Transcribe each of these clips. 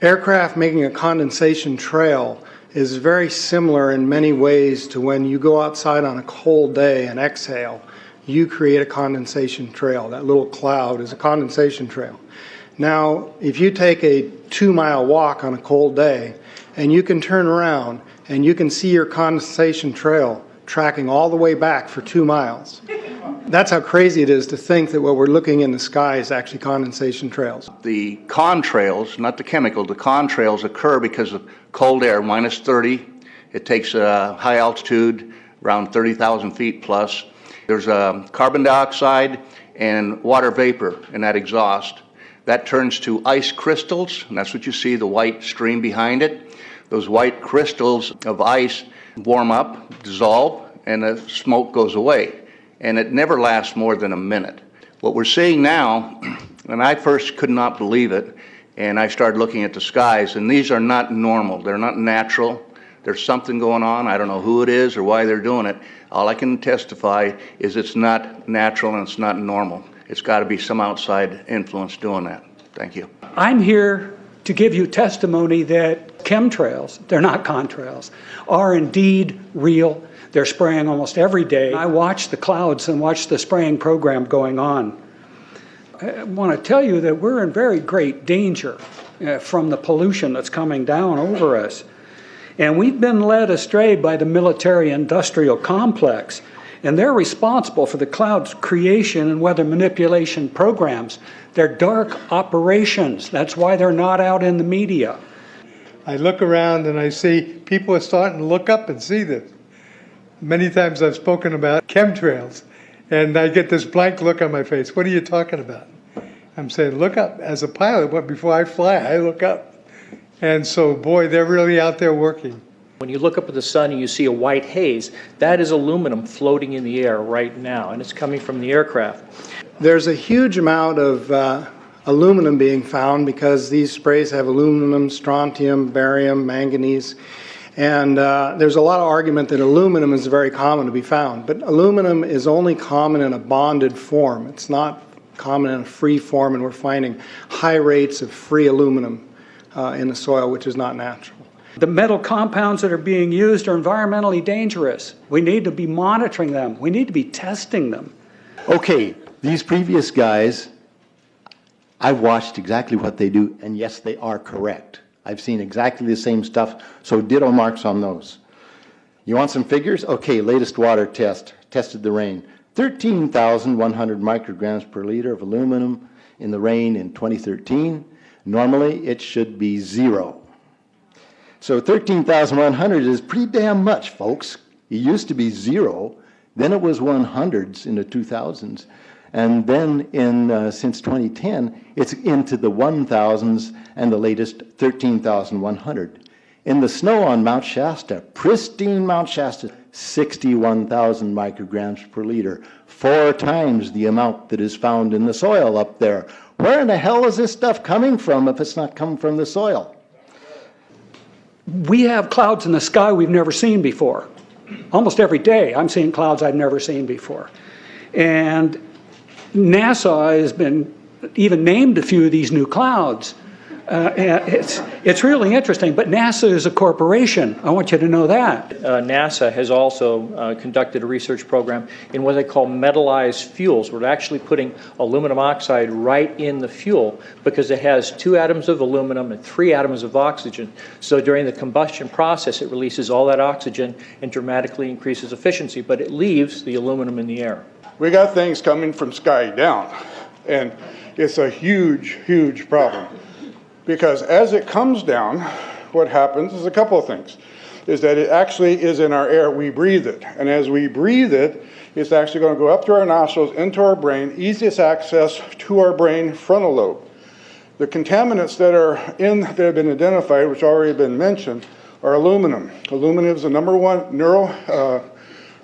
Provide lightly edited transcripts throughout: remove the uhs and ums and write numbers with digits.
Aircraft making a condensation trail is very similar in many ways to when you go outside on a cold day and exhale. You create a condensation trail. That little cloud is a condensation trail. Now, if you take a 2-mile walk on a cold day and you can turn around and you can see your condensation trail tracking all the way back for 2 miles. That's how crazy it is to think that what we're looking in the sky is actually condensation trails. The contrails, not the chemical, the contrails occur because of cold air, minus 30. It takes a high altitude, around 30,000 feet plus. There's carbon dioxide and water vapor in that exhaust. That turns to ice crystals, and that's what you see, the white stream behind it. Those white crystals of ice warm up, dissolve, and the smoke goes away. And it never lasts more than a minute. What we're seeing now, and I first could not believe it, and I started looking at the skies, and these are not normal, they're not natural. There's something going on, I don't know who it is or why they're doing it. All I can testify is it's not natural and it's not normal. It's got to be some outside influence doing that. Thank you. I'm here to give you testimony that chemtrails, they're not contrails, are indeed real. They're spraying almost every day. I watch the clouds and watch the spraying program going on. I want to tell you that we're in very great danger from the pollution that's coming down over us. And we've been led astray by the military-industrial complex, and they're responsible for the cloud's creation and weather manipulation programs. They're dark operations. That's why they're not out in the media. I look around and I see people are starting to look up and see this. Many times I've spoken about chemtrails, and I get this blank look on my face. What are you talking about? I'm saying, look up. As a pilot, before I fly, I look up. And so, boy, they're really out there working. When you look up at the sun and you see a white haze, that is aluminum floating in the air right now, and it's coming from the aircraft. There's a huge amount of aluminum being found because these sprays have aluminum, strontium, barium, manganese. And there's a lot of argument that aluminum is very common to be found, but aluminum is only common in a bonded form. It's not common in a free form, and we're finding high rates of free aluminum in the soil, which is not natural. The metal compounds that are being used are environmentally dangerous. We need to be monitoring them. We need to be testing them. Okay, these previous guys, I've watched exactly what they do, and yes, they are correct. I've seen exactly the same stuff, so ditto marks on those. You want some figures? Okay, latest water test, tested the rain. 13,100 micrograms per liter of aluminum in the rain in 2013. Normally, it should be 0. So 13,100 is pretty damn much, folks. It used to be 0, then it was 100s in the 2000s, and then since 2010, it's into the 1,000s and the latest 13,100. In the snow on Mount Shasta, pristine Mount Shasta, 61,000 micrograms per liter, 4 times the amount that is found in the soil up there. Where in the hell is this stuff coming from if it's not coming from the soil? We have clouds in the sky we've never seen before. Almost every day I'm seeing clouds I've never seen before. And NASA has been even named a few of these new clouds. It's really interesting, but NASA is a corporation. I want you to know that. NASA has also conducted a research program in what they call metallized fuels. We're actually putting aluminum oxide right in the fuel because it has 2 atoms of aluminum and 3 atoms of oxygen. So during the combustion process, it releases all that oxygen and dramatically increases efficiency, but it leaves the aluminum in the air. We got things coming from sky down, and it's a huge, huge problem. Because as it comes down, what happens is a couple of things. Is that it actually is in our air, we breathe it. And as we breathe it, it's actually going to go up to our nostrils, into our brain, easiest access to our brain frontal lobe. The contaminants that have been identified, which already been mentioned, are aluminum. Aluminum is the #1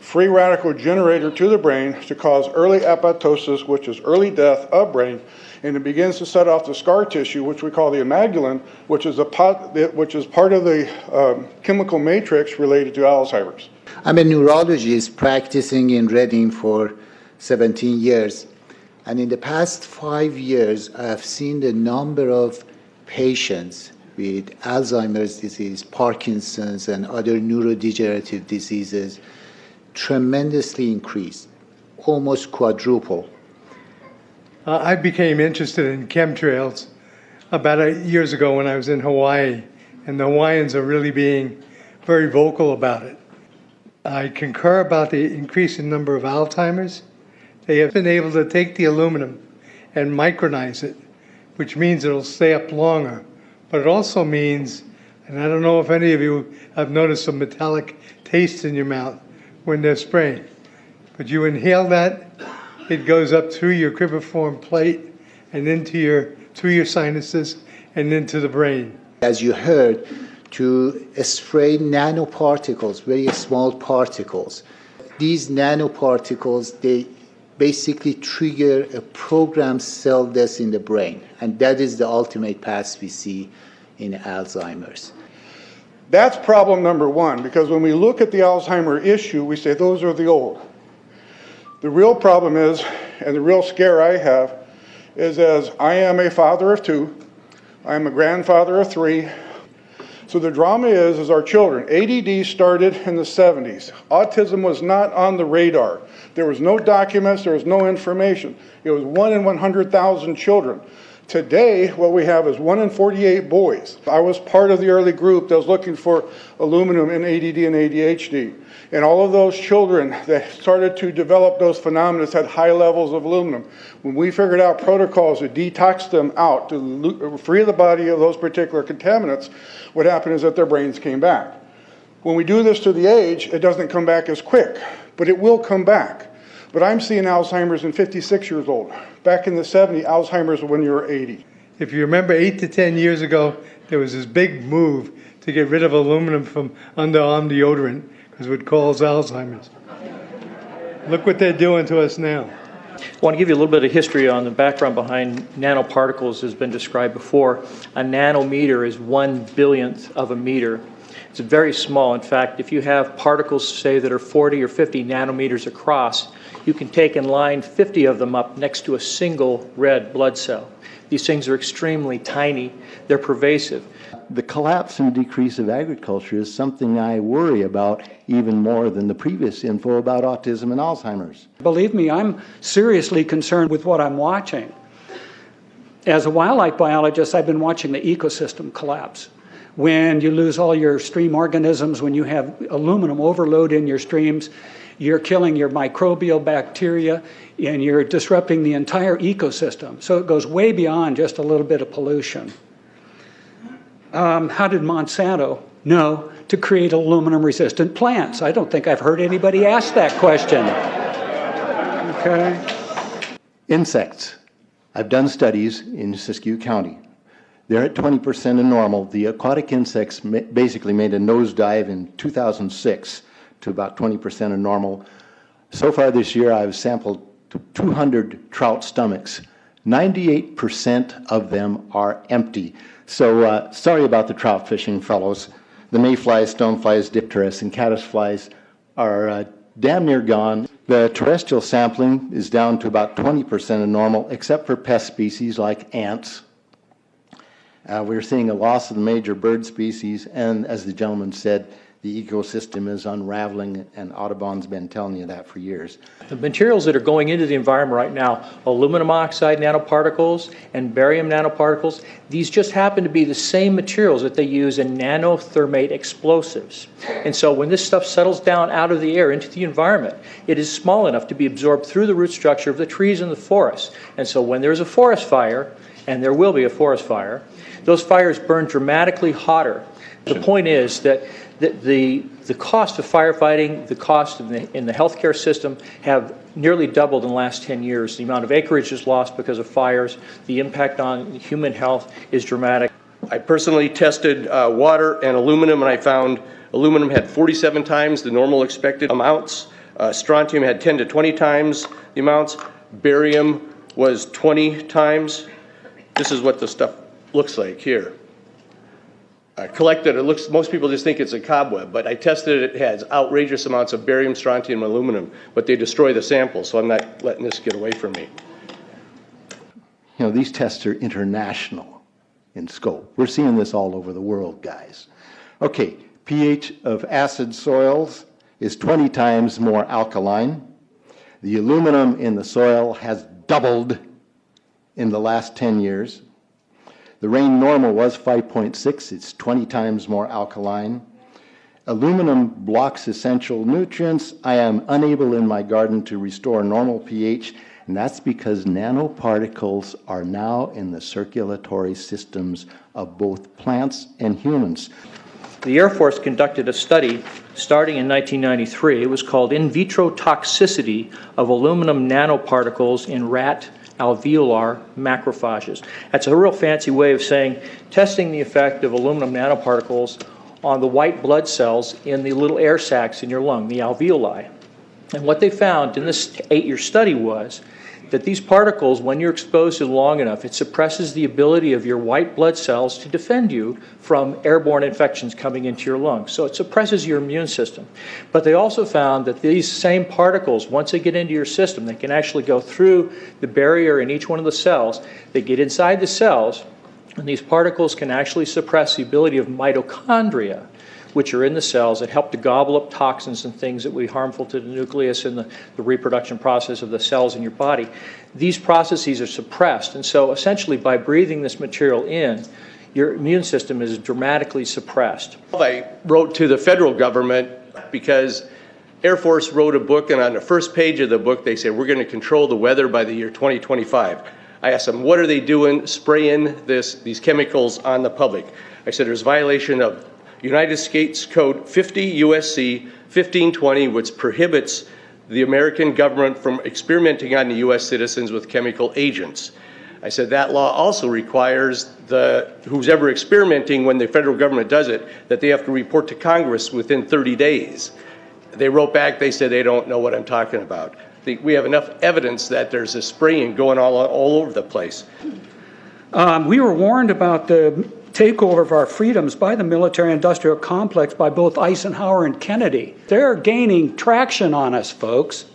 free radical generator to the brain to cause early apoptosis, which is early death of brain, and it begins to set off the scar tissue, which we call the amygdalin, which is part of the chemical matrix related to Alzheimer's. I'm a neurologist practicing in Reading for 17 years, and in the past 5 years, I have seen the number of patients with Alzheimer's disease, Parkinson's, and other neurodegenerative diseases tremendously increased, almost quadruple. I became interested in chemtrails about 8 years ago when I was in Hawaii, and the Hawaiians are really being very vocal about it. I concur about the increasing number of Alzheimer's. They have been able to take the aluminum and micronize it, which means it'll stay up longer. But it also means, and I don't know if any of you have noticed a metallic taste in your mouth when they're spraying, but you inhale that, it goes up through your cribriform plate and through your sinuses and into the brain. As you heard, to spray nanoparticles, very small particles. These nanoparticles, they basically trigger a programmed cell death in the brain, and that is the ultimate path we see in Alzheimer's. That's problem number one, because when we look at the Alzheimer issue, we say those are the old. The real problem is, and the real scare I have, is as I am a father of 2, I am a grandfather of 3. So the drama is our children. ADD started in the 70s. Autism was not on the radar. There was no documents, there was no information. It was 1 in 100,000 children. Today, what we have is 1 in 48 boys. I was part of the early group that was looking for aluminum in ADD and ADHD. And all of those children that started to develop those phenomena had high levels of aluminum. When we figured out protocols to detox them out, to free the body of those particular contaminants, what happened is that their brains came back. When we do this to the age, it doesn't come back as quick, but it will come back. But I'm seeing Alzheimer's in 56 years old. Back in the 70s, Alzheimer's when you were 80. If you remember 8 to 10 years ago, there was this big move to get rid of aluminum from underarm deodorant because it would cause Alzheimer's. Look what they're doing to us now. I want to give you a little bit of history on the background behind nanoparticles has been described before. A nanometer is 1/1000th of a meter. It's very small. In fact, if you have particles, say, that are 40 or 50 nanometers across, you can take and line 50 of them up next to a single red blood cell. These things are extremely tiny. They're pervasive. The collapse and decrease of agriculture is something I worry about even more than the previous info about autism and Alzheimer's. Believe me, I'm seriously concerned with what I'm watching. As a wildlife biologist, I've been watching the ecosystem collapse. When you lose all your stream organisms, when you have aluminum overload in your streams, you're killing your microbial bacteria and you're disrupting the entire ecosystem. So it goes way beyond just a little bit of pollution. How did Monsanto know to create aluminum-resistant plants? I don't think I've heard anybody ask that question. Okay. Insects. I've done studies in Siskiyou County. They're at 20% of normal. The aquatic insects basically made a nosedive in 2006 to about 20% of normal. So far this year, I've sampled 200 trout stomachs. 98% of them are empty. So sorry about the trout fishing, fellows. The mayflies, stoneflies, dipterus, and caddisflies are damn near gone. The terrestrial sampling is down to about 20% of normal, except for pest species like ants. We're seeing a loss of the major bird species, and as the gentleman said, the ecosystem is unraveling, and Audubon's been telling you that for years. The materials that are going into the environment right now, aluminum oxide nanoparticles and barium nanoparticles, these just happen to be the same materials that they use in nanothermate explosives. And so when this stuff settles down out of the air into the environment, it is small enough to be absorbed through the root structure of the trees in the forest. And so when there's a forest fire, and there will be a forest fire, those fires burn dramatically hotter. The point is that the cost of firefighting, the cost in the healthcare system have nearly doubled in the last 10 years. The amount of acreage is lost because of fires. The impact on human health is dramatic. I personally tested water and aluminum, and I found aluminum had 47 times the normal expected amounts. Strontium had 10 to 20 times the amounts. Barium was 20 times. This is what the stuff looks like here. Collected, most people just think it's a cobweb, but I tested it. It has outrageous amounts of barium, strontium, and aluminum, but they destroy the sample, so I'm not letting this get away from me. You know, these tests are international. in scope. We're seeing this all over the world, guys. Okay, pH of acid soils is 20 times more alkaline. The aluminum in the soil has doubled in the last 10 years. The rain normal was 5.6. It's 20 times more alkaline. Aluminum blocks essential nutrients. I am unable in my garden to restore normal pH, and that's because nanoparticles are now in the circulatory systems of both plants and humans. The Air Force conducted a study starting in 1993. It was called In Vitro Toxicity of Aluminum Nanoparticles in Rat Alveolar Macrophages. That's a real fancy way of saying testing the effect of aluminum nanoparticles on the white blood cells in the little air sacs in your lung, the alveoli. And what they found in this 8-year study was that these particles, when you're exposed to them long enough, it suppresses the ability of your white blood cells to defend you from airborne infections coming into your lungs. So it suppresses your immune system. But they also found that these same particles, once they get into your system, they can actually go through the barrier in each one of the cells. They get inside the cells, and these particles can actually suppress the ability of mitochondria, which are in the cells that help to gobble up toxins and things that would be harmful to the nucleus and the reproduction process of the cells in your body. These processes are suppressed, and so essentially by breathing this material in, your immune system is dramatically suppressed. I wrote to the federal government because Air Force wrote a book, and on the first page of the book they said, we're going to control the weather by the year 2025. I asked them, what are they doing spraying these chemicals on the public? I said, there's violation of United States Code 50 USC 1520, which prohibits the American government from experimenting on the U.S. citizens with chemical agents. I said that law also requires who's ever experimenting, when the federal government does it, that they have to report to Congress within 30 days. They wrote back, they said they don't know what I'm talking about. We have enough evidence that there's this spraying going all over the place. We were warned about the takeover of our freedoms by the military-industrial complex by both Eisenhower and Kennedy. They're gaining traction on us, folks.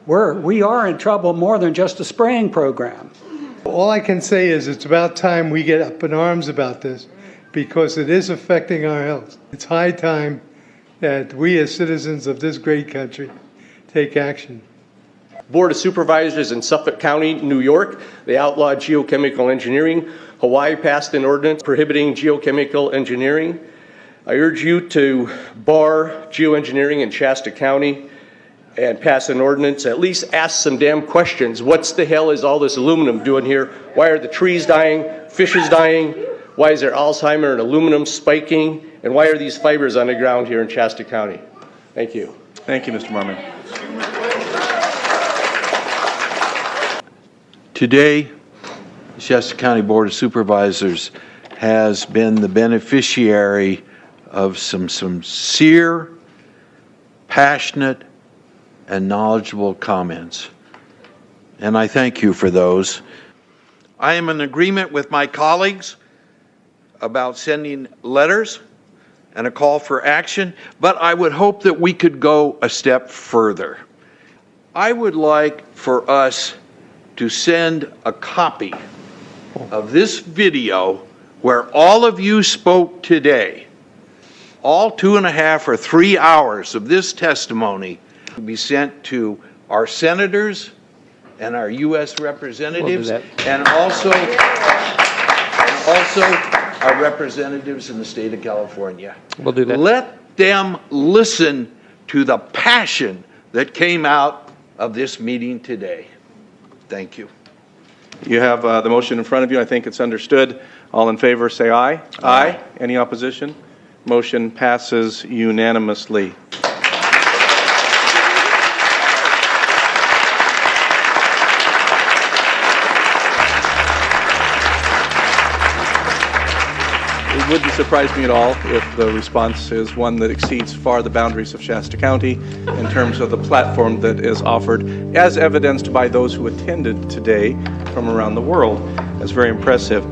We are in trouble more than just a spraying program. All I can say is it's about time we get up in arms about this, because it is affecting our health. It's high time that we as citizens of this great country take action. Board of Supervisors in Suffolk County, New York, they outlawed geochemical engineering. Hawaii passed an ordinance prohibiting geochemical engineering. I urge you to bar geoengineering in Shasta County and pass an ordinance. At least ask some damn questions. What the hell is all this aluminum doing here? Why are the trees dying, fishes dying? Why is there Alzheimer and aluminum spiking? And why are these fibers on the ground here in Shasta County? Thank you. Thank you, Mr. Mormon. Today, the Shasta County Board of Supervisors has been the beneficiary of some sincere, passionate, and knowledgeable comments. And I thank you for those. I am in agreement with my colleagues about sending letters and a call for action, but I would hope that we could go a step further. I would like for us to send a copy of this video where all of you spoke today, all 2.5 or 3 hours of this testimony, to be sent to our senators and our U.S. representatives, and also our representatives in the state of California. We'll do that. Let them listen to the passion that came out of this meeting today. Thank you. You have the motion in front of you. I think it's understood. All in favor, say aye. Aye. Any opposition? Motion passes unanimously. It wouldn't surprise me at all if the response is one that exceeds far the boundaries of Shasta County in terms of the platform that is offered, as evidenced by those who attended today from around the world. That's very impressive.